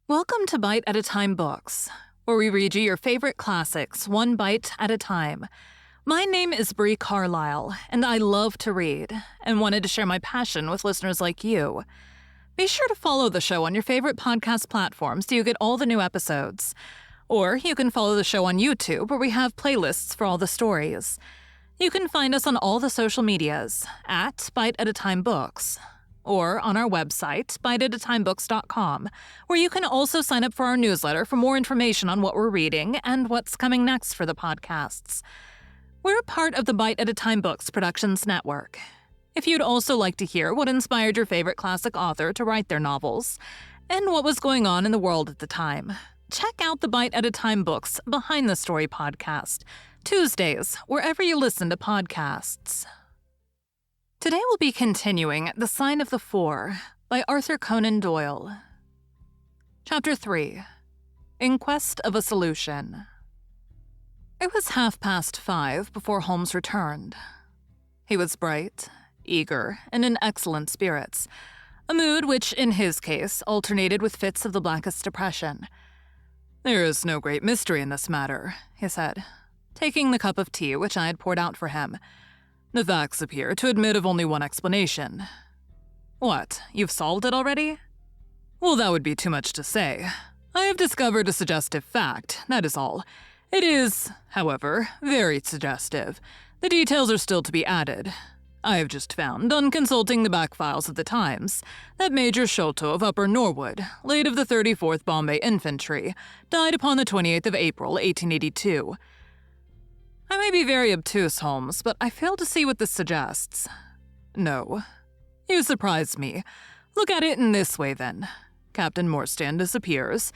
Welcome to Bite at a Time Books, where we read you your favorite classics one bite at a time. My name is Bree Carlile, and I love to read, and wanted to share my passion with listeners like you. Be sure to follow the show on your favorite podcast platform so you get all the new episodes. Or you can follow the show on YouTube, where we have playlists for all the stories. You can find us on all the social medias at Bite at a Time Books, or on our website, biteatatimebooks.com, where you can also sign up for our newsletter for more information on what we're reading and what's coming next for the podcasts. We're part of the Bite at a Time Books Productions Network. If you'd also like to hear what inspired your favorite classic author to write their novels, and what was going on in the world at the time, check out the Bite at a Time Books Behind the Story podcast, Tuesdays, wherever you listen to podcasts. Today we'll be continuing The Sign of the Four by Arthur Conan Doyle. Chapter 3. In Quest of a Solution. It was 5:30 before Holmes returned. He was bright, eager, and in excellent spirits, a mood which, in his case, alternated with fits of the blackest depression. "There is no great mystery in this matter," he said, taking the cup of tea which I had poured out for him. "The facts appear to admit of only one explanation." "What, you've solved it already?" "Well, that would be too much to say. I have discovered a suggestive fact, that is all. It is, however, very suggestive. The details are still to be added. I have just found, on consulting the back files of the Times, that Major Sholto of Upper Norwood, late of the 34th Bombay Infantry, died upon the 28th of April, 1882. I may be very obtuse, Holmes, but I fail to see what this suggests." "No. You surprise me. Look at it in this way, then. Captain Morstan disappears.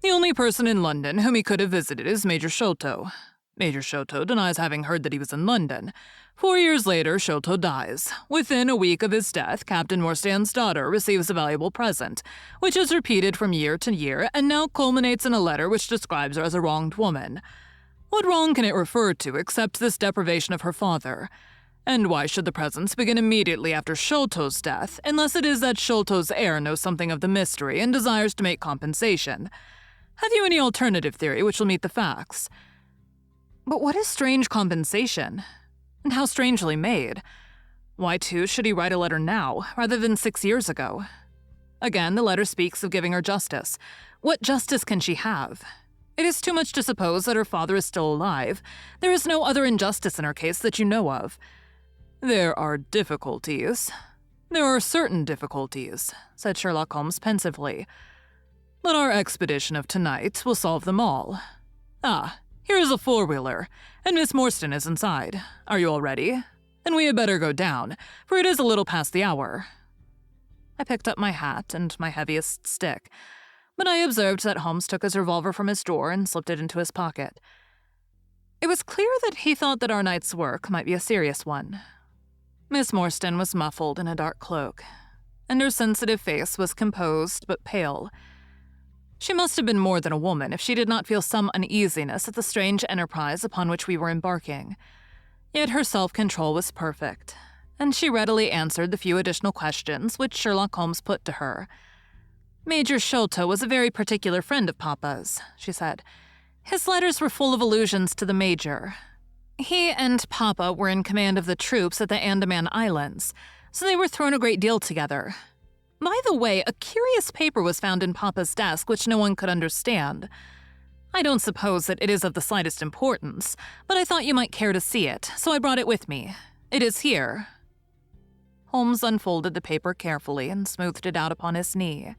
The only person in London whom he could have visited is Major Sholto. Major Sholto denies having heard that he was in London. 4 years later, Sholto dies. Within a week of his death, Captain Morstan's daughter receives a valuable present, which is repeated from year to year and now culminates in a letter which describes her as a wronged woman. What wrong can it refer to except this deprivation of her father? And why should the presents begin immediately after Sholto's death, unless it is that Sholto's heir knows something of the mystery and desires to make compensation? Have you any alternative theory which will meet the facts?" "But what is strange compensation? And how strangely made? Why, too, should he write a letter now, rather than 6 years ago? Again, the letter speaks of giving her justice. What justice can she have? It is too much to suppose that her father is still alive. There is no other injustice in her case that you know of." "There are difficulties. There are certain difficulties," said Sherlock Holmes pensively. "But our expedition of tonight will solve them all. Ah, here is a four-wheeler, and Miss Morstan is inside. Are you all ready? Then we had better go down, for it is a little past the hour." I picked up my hat and my heaviest stick, but I observed that Holmes took his revolver from his drawer and slipped it into his pocket. It was clear that he thought that our night's work might be a serious one. Miss Morstan was muffled in a dark cloak, and her sensitive face was composed but pale. She must have been more than a woman if she did not feel some uneasiness at the strange enterprise upon which we were embarking. Yet her self-control was perfect, and she readily answered the few additional questions which Sherlock Holmes put to her. "Major Sholto was a very particular friend of Papa's," she said. "His letters were full of allusions to the Major. He and Papa were in command of the troops at the Andaman Islands, so they were thrown a great deal together. By the way, a curious paper was found in Papa's desk which no one could understand. I don't suppose that it is of the slightest importance, but I thought you might care to see it, so I brought it with me. It is here." Holmes unfolded the paper carefully and smoothed it out upon his knee.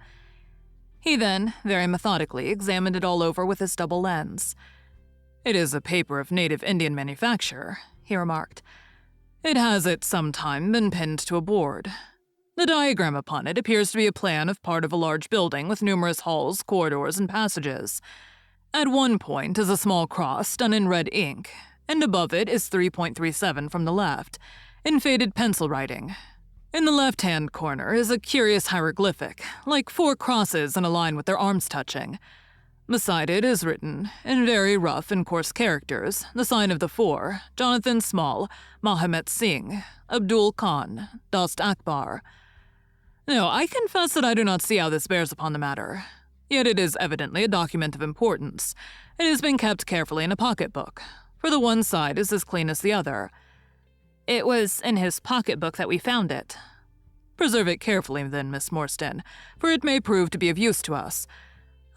He then, very methodically, examined it all over with his double lens. "It is a paper of native Indian manufacture," he remarked. "It has at some time been pinned to a board. The diagram upon it appears to be a plan of part of a large building with numerous halls, corridors, and passages. At one point is a small cross done in red ink, and above it is 3.37 from the left, in faded pencil writing. In the left-hand corner is a curious hieroglyphic, like 4 crosses in a line with their arms touching. Beside it is written, in very rough and coarse characters, the sign of the 4, Jonathan Small, Mahomet Singh, Abdul Khan, Dost Akbar. No, I confess that I do not see how this bears upon the matter. Yet it is evidently a document of importance. It has been kept carefully in a pocketbook, for the one side is as clean as the other. It was in his pocketbook that we found it. Preserve it carefully, then, Miss Morstan, for it may prove to be of use to us.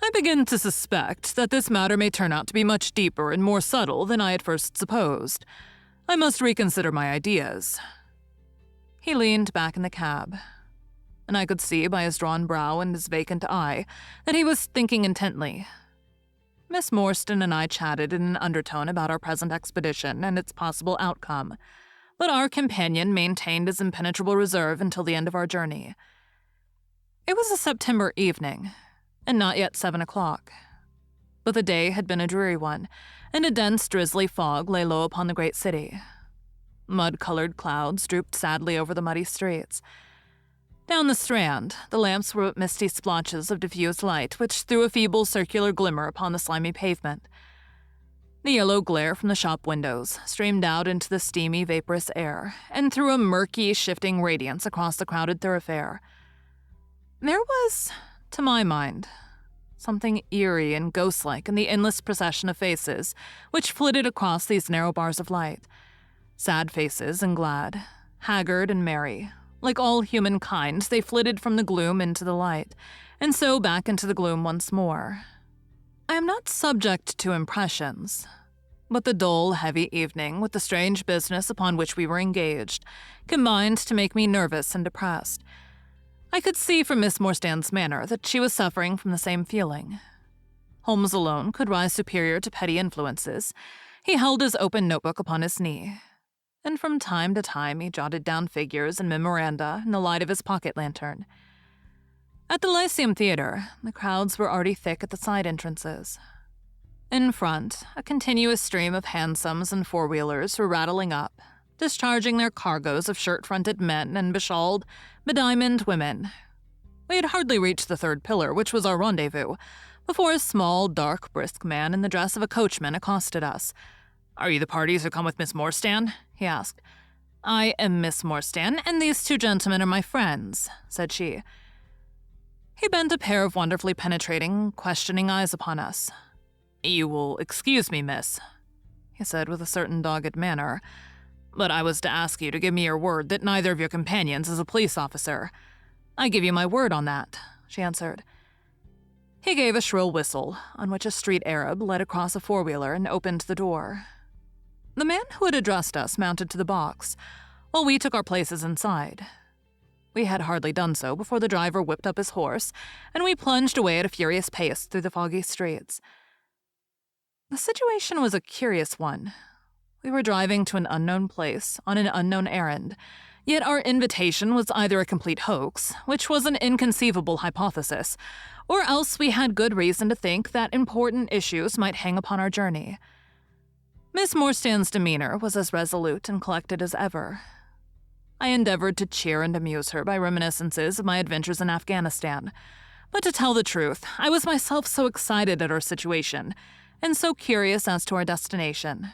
I begin to suspect that this matter may turn out to be much deeper and more subtle than I at first supposed. I must reconsider my ideas." He leaned back in the cab, and I could see by his drawn brow and his vacant eye that he was thinking intently. Miss Morstan and I chatted in an undertone about our present expedition and its possible outcome, but our companion maintained his impenetrable reserve until the end of our journey. It was a September evening, and not yet 7 o'clock. But the day had been a dreary one, and a dense, drizzly fog lay low upon the great city. Mud-colored clouds drooped sadly over the muddy streets. Down the Strand, the lamps were but misty splotches of diffused light which threw a feeble circular glimmer upon the slimy pavement. The yellow glare from the shop windows streamed out into the steamy, vaporous air and threw a murky, shifting radiance across the crowded thoroughfare. There was, to my mind, something eerie and ghost-like in the endless procession of faces which flitted across these narrow bars of light. Sad faces and glad, haggard and merry. Like all humankind, they flitted from the gloom into the light, and so back into the gloom once more. I am not subject to impressions, but the dull, heavy evening, with the strange business upon which we were engaged, combined to make me nervous and depressed. I could see from Miss Morstan's manner that she was suffering from the same feeling. Holmes alone could rise superior to petty influences. He held his open notebook upon his knee, and from time to time he jotted down figures and memoranda in the light of his pocket lantern. At the Lyceum Theater, the crowds were already thick at the side entrances. In front, a continuous stream of hansoms and four-wheelers were rattling up, discharging their cargoes of shirt-fronted men and beshawled, bediamonded women. We had hardly reached the third pillar, which was our rendezvous, before a small, dark, brisk man in the dress of a coachman accosted us. "Are you the parties who come with Miss Morstan?" he asked. "I am Miss Morstan, and these two gentlemen are my friends," said she. He bent a pair of wonderfully penetrating, questioning eyes upon us. "You will excuse me, miss," he said with a certain dogged manner, "but I was to ask you to give me your word that neither of your companions is a police officer." "I give you my word on that," she answered. He gave a shrill whistle, on which a street Arab led across a four-wheeler and opened the door. The man who had addressed us mounted to the box, while we took our places inside. We had hardly done so before the driver whipped up his horse, and we plunged away at a furious pace through the foggy streets. The situation was a curious one. We were driving to an unknown place on an unknown errand, yet our invitation was either a complete hoax, which was an inconceivable hypothesis, or else we had good reason to think that important issues might hang upon our journey. Miss Morstan's demeanor was as resolute and collected as ever. I endeavored to cheer and amuse her by reminiscences of my adventures in Afghanistan, but to tell the truth, I was myself so excited at our situation, and so curious as to our destination,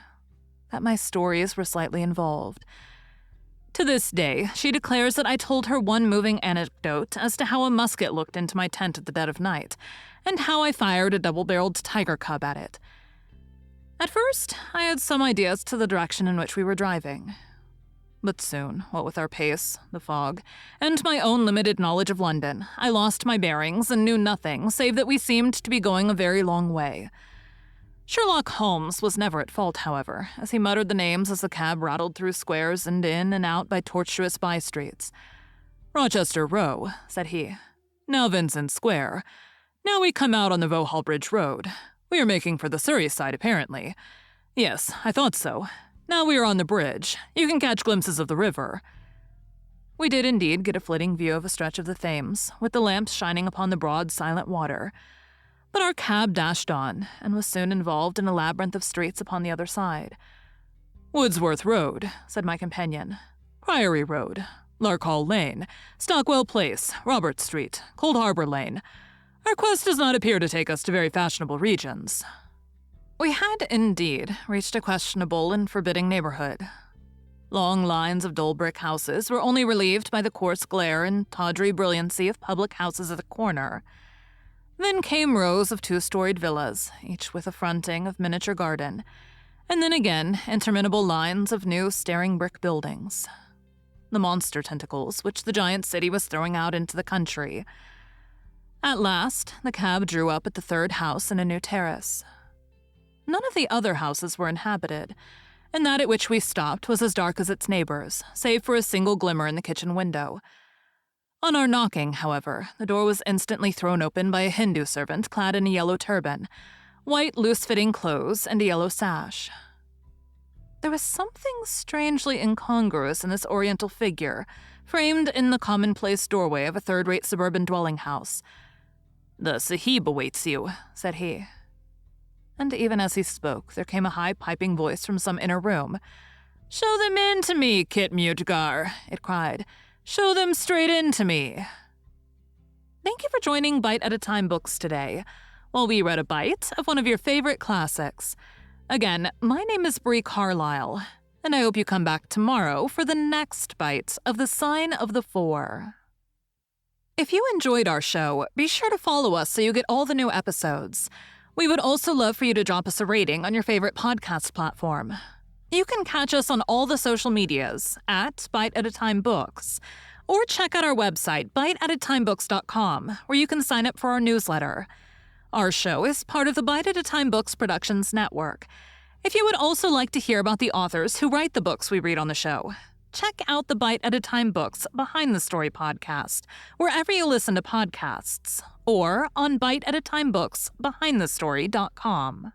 that my stories were slightly involved. To this day, she declares that I told her one moving anecdote as to how a musket looked into my tent at the dead of night, and how I fired a double-barreled tiger cub at it. At first, I had some idea as to the direction in which we were driving. But soon, what with our pace, the fog, and my own limited knowledge of London, I lost my bearings and knew nothing save that we seemed to be going a very long way. Sherlock Holmes was never at fault, however, as he muttered the names as the cab rattled through squares and in and out by tortuous by-streets. "Rochester Row," said he. "Now Vincent Square. Now we come out on the Vauxhall Bridge Road. We are making for the Surrey side, apparently. Yes, I thought so. Now we are on the bridge. You can catch glimpses of the river." We did indeed get a flitting view of a stretch of the Thames, with the lamps shining upon the broad, silent water. But our cab dashed on, and was soon involved in a labyrinth of streets upon the other side. "Wordsworth Road," said my companion. "Priory Road, Larkhall Lane, Stockwell Place, Robert Street, Cold Harbor Lane. Our quest does not appear to take us to very fashionable regions." We had, indeed, reached a questionable and forbidding neighborhood. Long lines of dull brick houses were only relieved by the coarse glare and tawdry brilliancy of public houses at the corner. Then came rows of two-storied villas, each with a fronting of miniature garden, and then again interminable lines of new staring brick buildings. The monster tentacles which the giant city was throwing out into the country. At last, the cab drew up at the third house in a new terrace. None of the other houses were inhabited, and that at which we stopped was as dark as its neighbors, save for a single glimmer in the kitchen window. On our knocking, however, the door was instantly thrown open by a Hindu servant clad in a yellow turban, white loose-fitting clothes, and a yellow sash. There was something strangely incongruous in this oriental figure, framed in the commonplace doorway of a third-rate suburban dwelling house. "The Sahib awaits you," said he. And even as he spoke, there came a high piping voice from some inner room. "Show them in to me, Kit Mutgar," it cried. "Show them straight in to me." Thank you for joining Bite at a Time Books today, while we read a bite of one of your favorite classics. Again, my name is Bree Carlile, and I hope you come back tomorrow for the next bite of The Sign of the Four. If you enjoyed our show, be sure to follow us so you get all the new episodes. We would also love for you to drop us a rating on your favorite podcast platform. You can catch us on all the social medias at Bite at a Time Books, or check out our website, biteatatimebooks.com, where you can sign up for our newsletter. Our show is part of the Bite at a Time Books Productions Network. If you would also like to hear about the authors who write the books we read on the show, check out the Bite at a Time Books Behind the Story podcast, wherever you listen to podcasts, or on biteatatimebooksbehindthestory.com.